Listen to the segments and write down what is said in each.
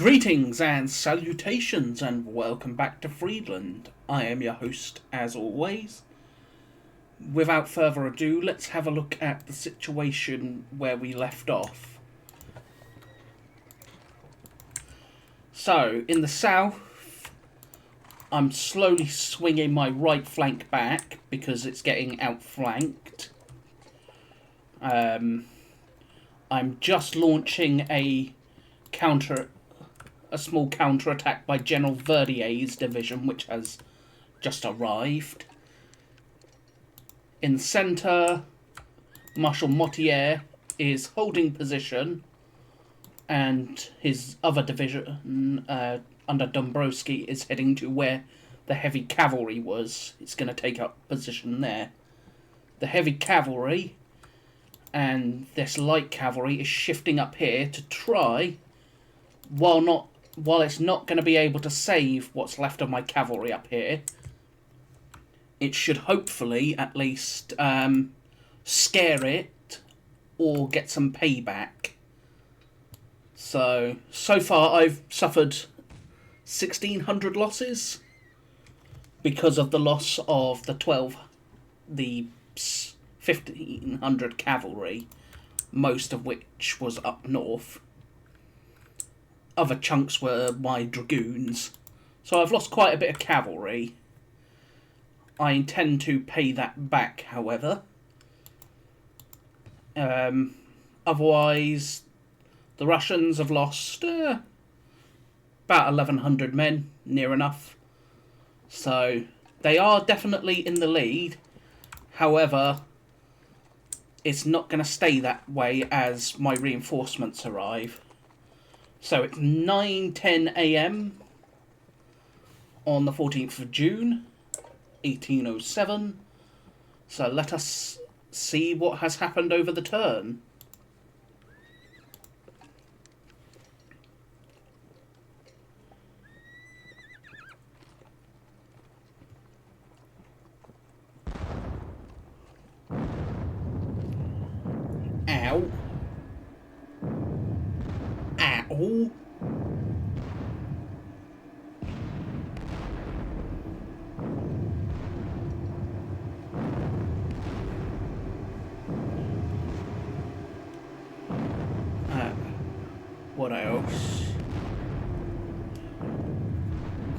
Greetings and salutations and welcome back to Friedland. I am your host as always. Without further ado, let's have a look at the situation where we left off. So, in the south, I'm slowly swinging my right flank back because it's getting outflanked. I'm just launching a small counter-attack by General Verdier's division, which has just arrived. In the centre, Marshal Motier is holding position, and his other division, under Dombrowski, is heading to where the heavy cavalry was. It's going to take up position there. The heavy cavalry and this light cavalry is shifting up here to try, while it's not going to be able to save what's left of my cavalry up here, it should hopefully at least scare it or get some payback. So far I've suffered 1,600 losses because of the loss of the 1,500 cavalry, most of which was up north. Other chunks were my dragoons. So I've lost quite a bit of cavalry. I intend to pay that back, however. Otherwise, the Russians have lost about 1,100 men, near enough. So they are definitely in the lead. However, it's not going to stay that way as my reinforcements arrive. So it's 9:10 a.m. on the 14th of June, 1807. So let us see what has happened over the turn. Ow. Ow. What else?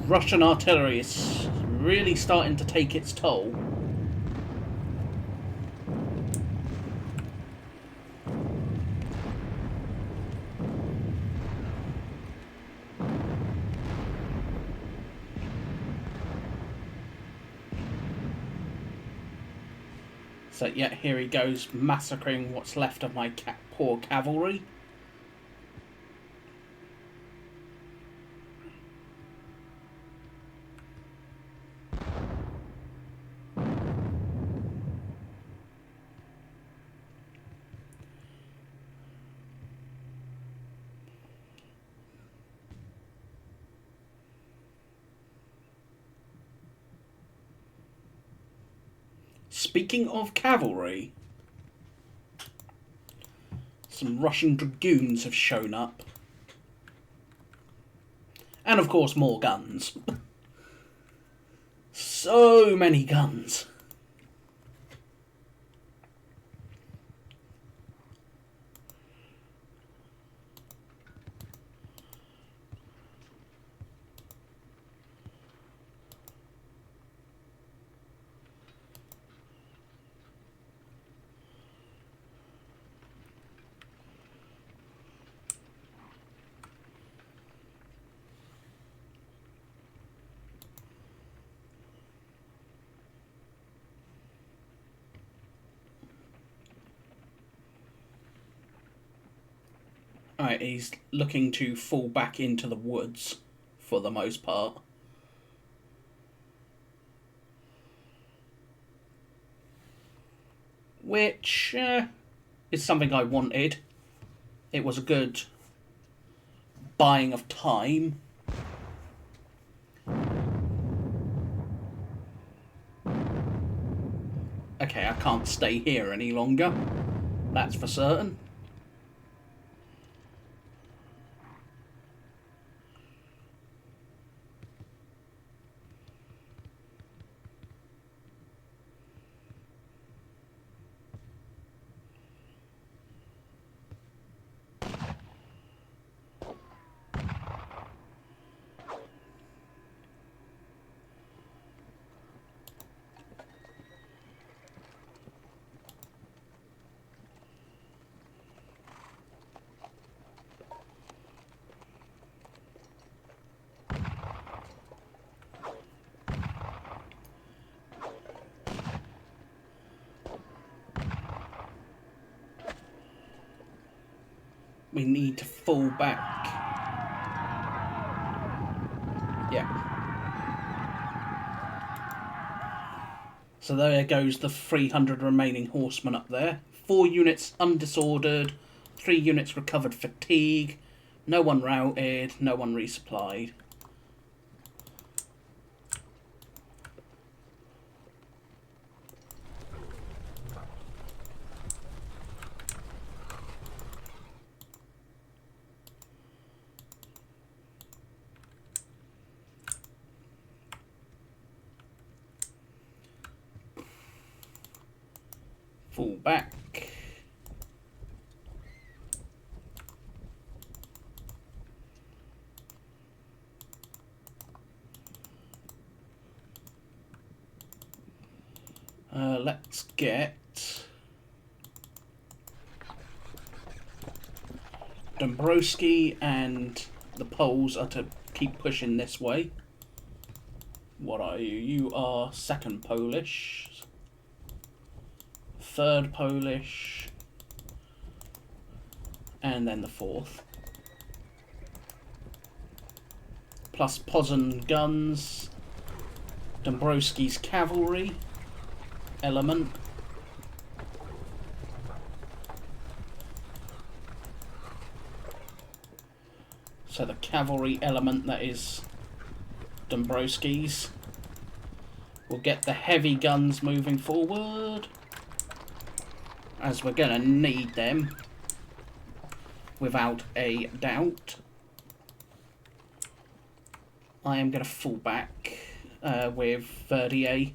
Russian artillery is really starting to take its toll. So yeah, here he goes, massacring what's left of my poor cavalry. Speaking of cavalry, some Russian dragoons have shown up. And of course more guns. So many guns. Alright, he's looking to fall back into the woods for the most part. Which is something I wanted. It was a good buying of time. Okay, I can't stay here any longer. That's for certain. we need to fall back. Yeah. So there goes the 300 remaining horsemen up there. 4 units undisordered, 3 units recovered fatigue, no one routed, no one resupplied. Fall back. Let's get Dombrowski and the Poles are to keep pushing this way. What are you? You are 2nd Polish, 3rd Polish, and then the 4th. Plus Poznan guns, Dombrowski's cavalry element. So the cavalry element that is Dombrowski's will get the heavy guns moving forward, as we're going to need them without a doubt. I am going to fall back with Verdier.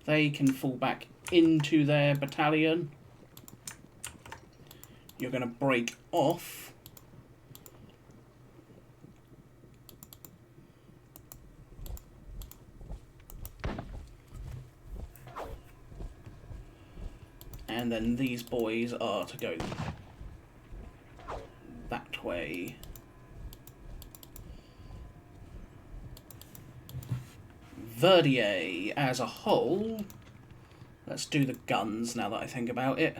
They can fall back into their battalion. You're going to break off. And then these boys are to go that way. Verdier as a whole. Let's do the guns now that I think about it.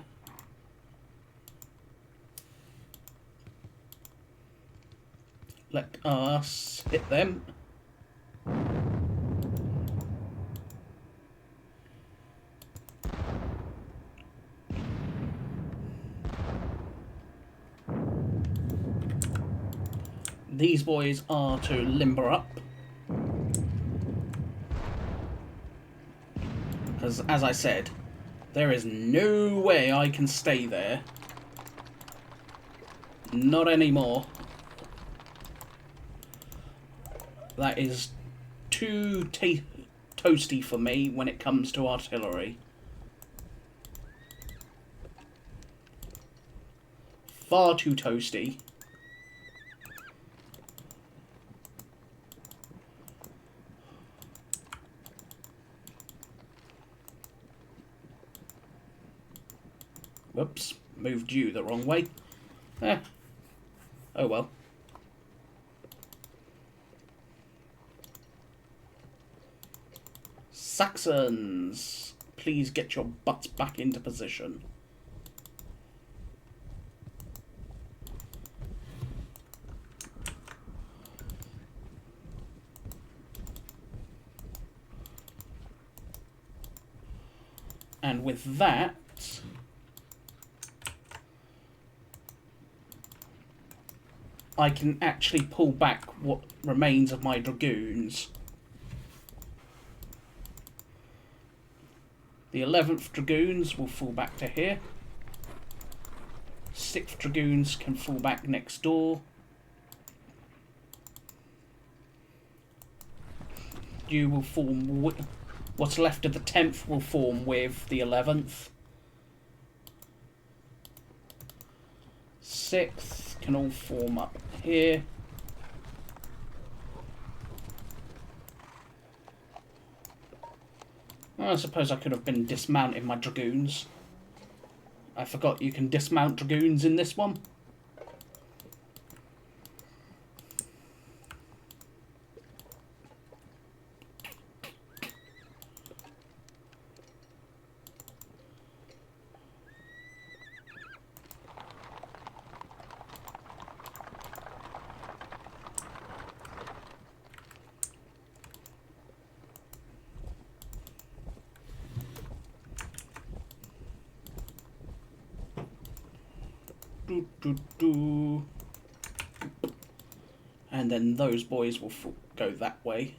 Let us hit them. These boys are to limber up. Because, as I said, there is no way I can stay there. Not anymore. That is too toasty for me when it comes to artillery. Far too toasty. Whoops, moved you the wrong way. Oh well. Saxons, please get your butts back into position. And with that, I can actually pull back what remains of my dragoons. The 11th Dragoons will fall back to here. 6th Dragoons can fall back next door. You will form... What's left of the 10th will form with the 11th. 6th can all form up here. I suppose I could have been dismounting my dragoons. I forgot you can dismount dragoons in this one. And then those boys will go that way.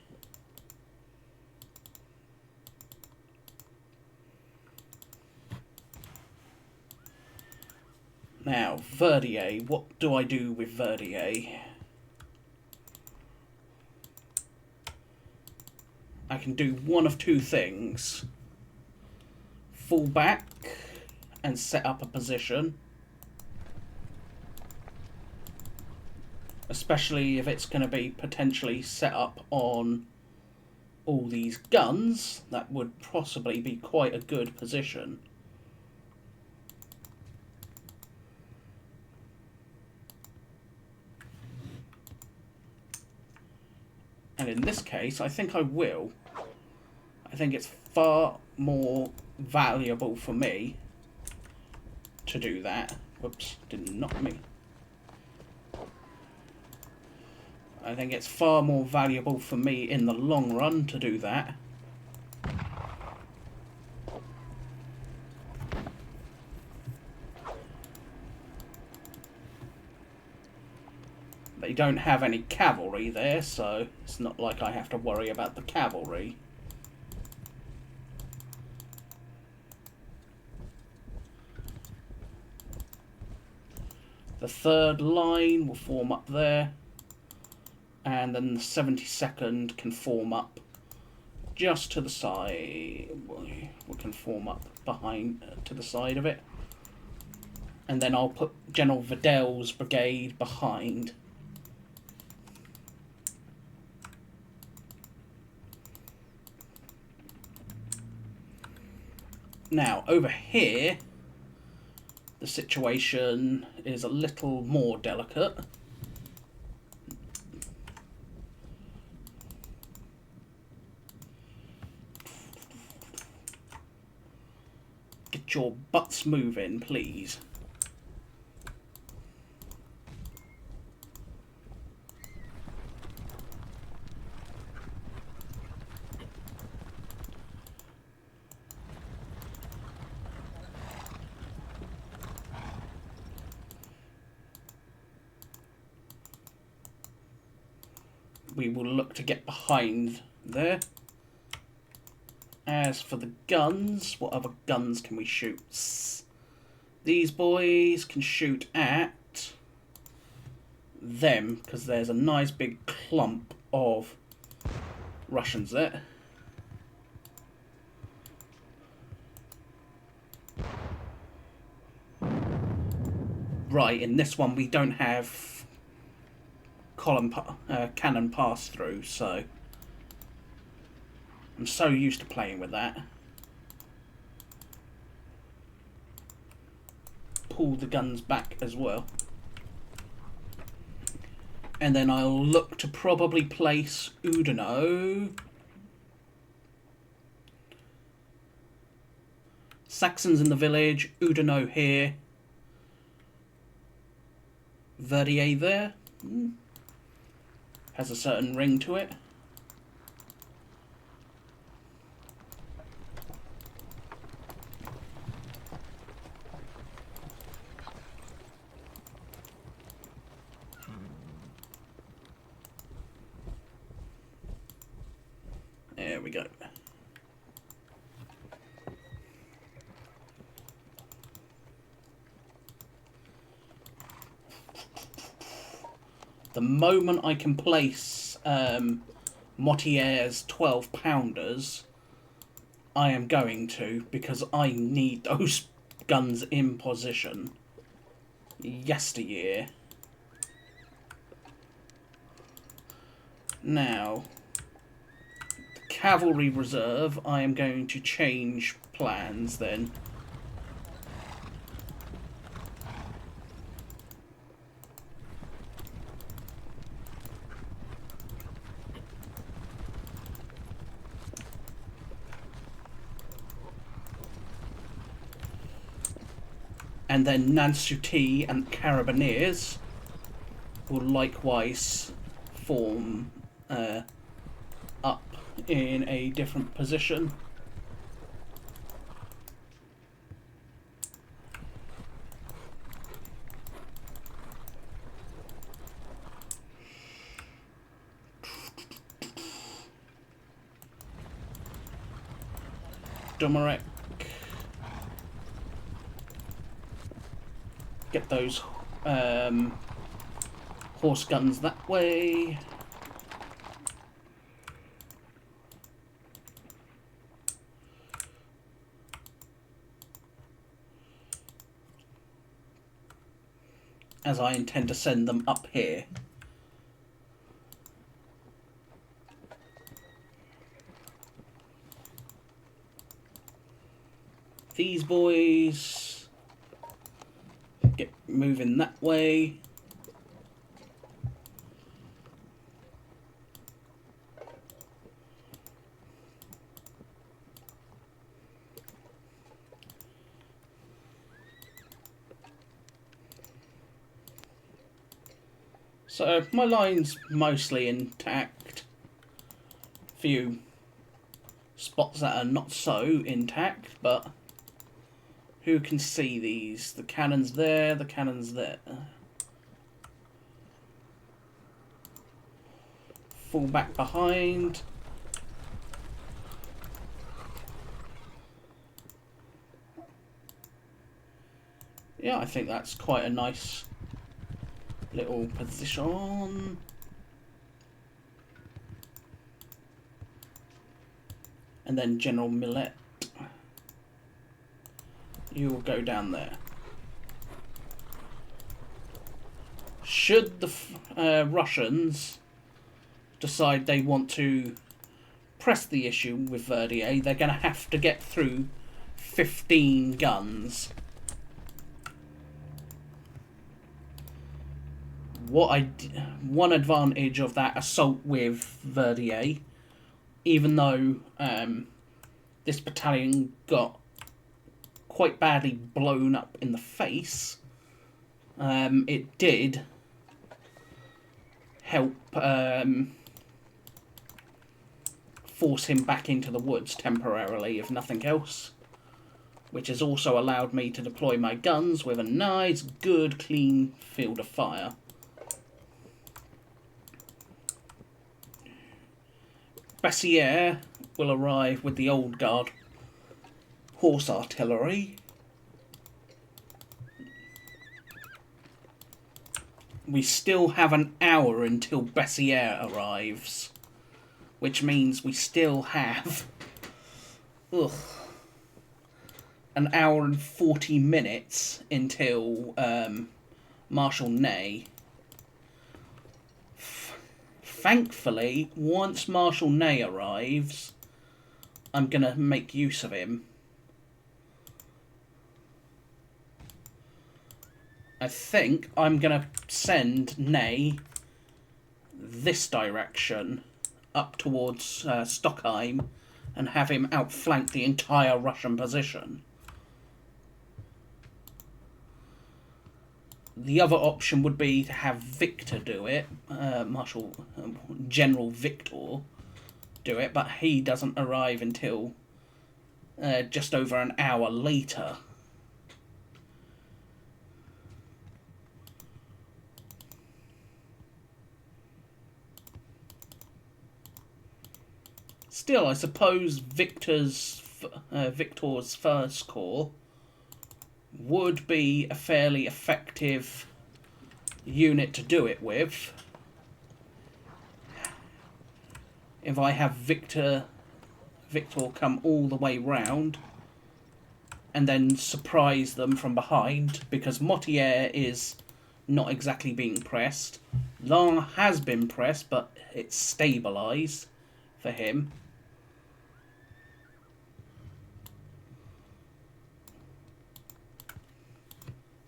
Now, Verdier. What do I do with Verdier? I can do one of two things. Fall back and set up a position. Especially if it's going to be potentially set up on all these guns. That would possibly be quite a good position. And in this case, I think I will. I think it's far more valuable for me to do that. Whoops, didn't knock me. I think it's far more valuable for me in the long run to do that. They don't have any cavalry there, so it's not like I have to worry about the cavalry. The third line will form up there, and then the 72nd can form up just to the side. We can form up behind, to the side of it. And then I'll put General Vidal's brigade behind. Now, over here, the situation is a little more delicate. Get your butts moving, please. We will look to get behind there. As for the guns, what other guns can we shoot? These boys can shoot at them, because there's a nice big clump of Russians there. Right, in this one we don't have cannon pass through, so I'm so used to playing with that. Pull the guns back as well. And then I'll look to probably place Oudinot. Saxons in the village, Oudinot here. Verdier there. Has a certain ring to it. There we go. The moment I can place Mottier's 12-pounders, I am going to, because I need those guns in position. Yesteryear. Now, the cavalry reserve, I am going to change plans then. And then Nansouty and Carabineers will likewise form up in a different position. Dumarek. Get those horse guns that way. As I intend to send them up here. These boys get moving that way. So my line's mostly intact. Few spots that are not so intact, but who can see these? The cannon's there, the cannon's there. Fall back behind. Yeah, I think that's quite a nice little position. And then General Millet. You will go down there. Should the Russians decide they want to press the issue with Verdier, they're going to have to get through 15 guns. One advantage of that assault with Verdier, even though this battalion got quite badly blown up in the face, it did help force him back into the woods temporarily, if nothing else, which has also allowed me to deploy my guns with a nice, good, clean field of fire. Bessieres will arrive with the Old Guard horse artillery. We still have an hour until Bessieres arrives, which means we still have an hour and 40 minutes until Marshal Ney. Thankfully, once Marshal Ney arrives, I'm going to make use of him. I think I'm going to send Ney this direction, up towards Stockheim, and have him outflank the entire Russian position. The other option would be to have Victor do it, General Victor do it, but he doesn't arrive until just over an hour later. Still, I suppose Victor's First Corps would be a fairly effective unit to do it with. If I have Victor come all the way round and then surprise them from behind, because Mortier is not exactly being pressed. Lang has been pressed, but it's stabilised for him.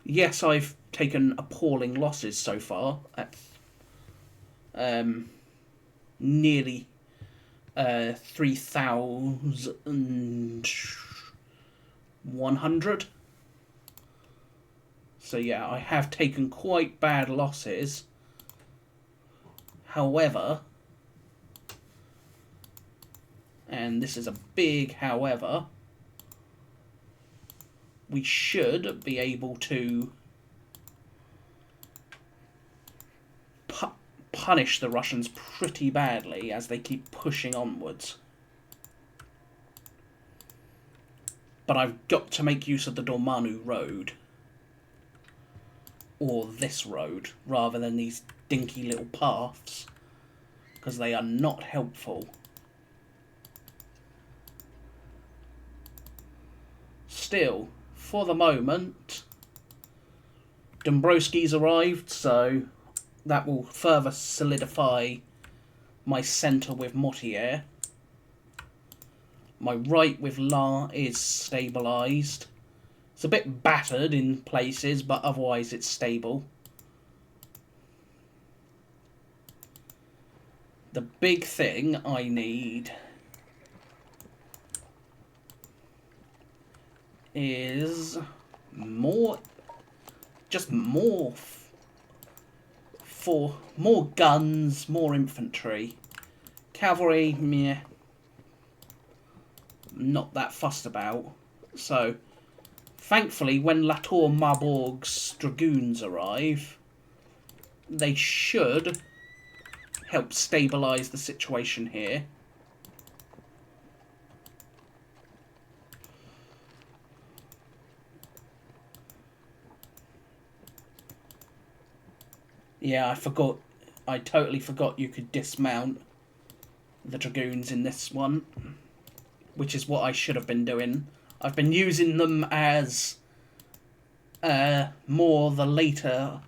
Yes, I've taken appalling losses so far at nearly 3,100. So yeah, I have taken quite bad losses. However, and this is a big however, we should be able to punish the Russians pretty badly as they keep pushing onwards. But I've got to make use of the Dormanu road. Or this road, rather than these dinky little paths. Because they are not helpful. Still, for the moment, Dombrowski's arrived, so that will further solidify my centre with Mortier. My right with La is stabilised. It's a bit battered in places, but otherwise it's stable. The big thing I need is more guns, more infantry. Cavalry, meh, not that fussed about. So, thankfully, when Latour Marbourg's dragoons arrive, they should help stabilise the situation here. Yeah, I totally forgot you could dismount the dragoons in this one, which is what I should have been doing. I've been using them as more the later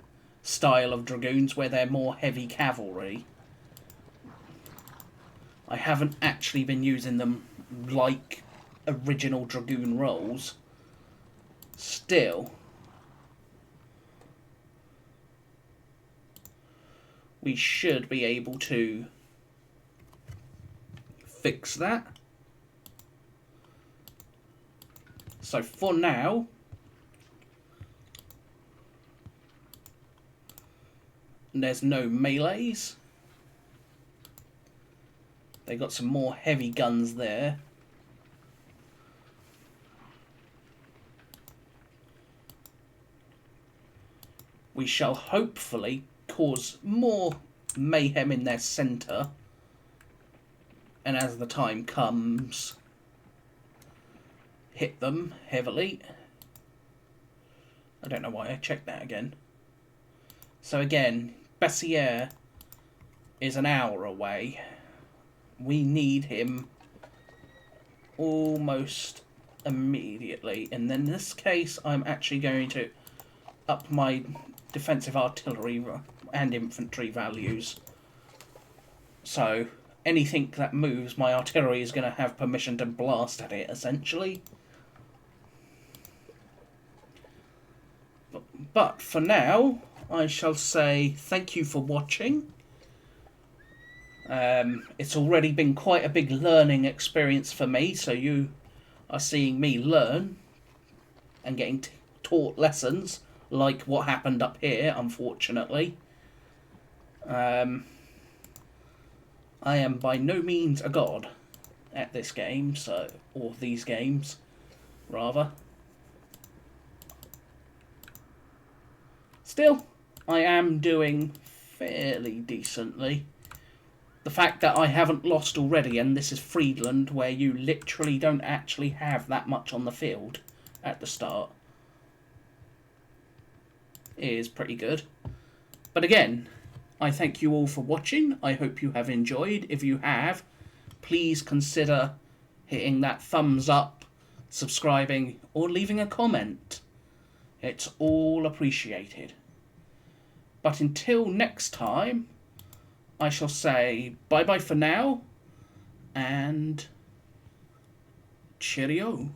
style of dragoons, where they're more heavy cavalry. I haven't actually been using them like original dragoon roles. Still, we should be able to fix that. So for now, there's no melees. They got some more heavy guns there. We shall hopefully cause more mayhem in their centre, and as the time comes, hit them heavily. I don't know why I checked that again. So again, Bessières is an hour away. We need him almost immediately. And in this case, I'm actually going to up my defensive artillery and infantry values. So anything that moves, my artillery is going to have permission to blast at it, essentially. But for now, I shall say thank you for watching. It's already been quite a big learning experience for me, so you are seeing me learn and getting taught lessons, like what happened up here, unfortunately. I am by no means a god at this game, or these games, rather. Still, I am doing fairly decently. The fact that I haven't lost already, and this is Friedland, where you literally don't actually have that much on the field at the start, is pretty good. But again, I thank you all for watching. I hope you have enjoyed. If you have, please consider hitting that thumbs up, subscribing, or leaving a comment. It's all appreciated. But until next time, I shall say bye-bye for now, and cheerio.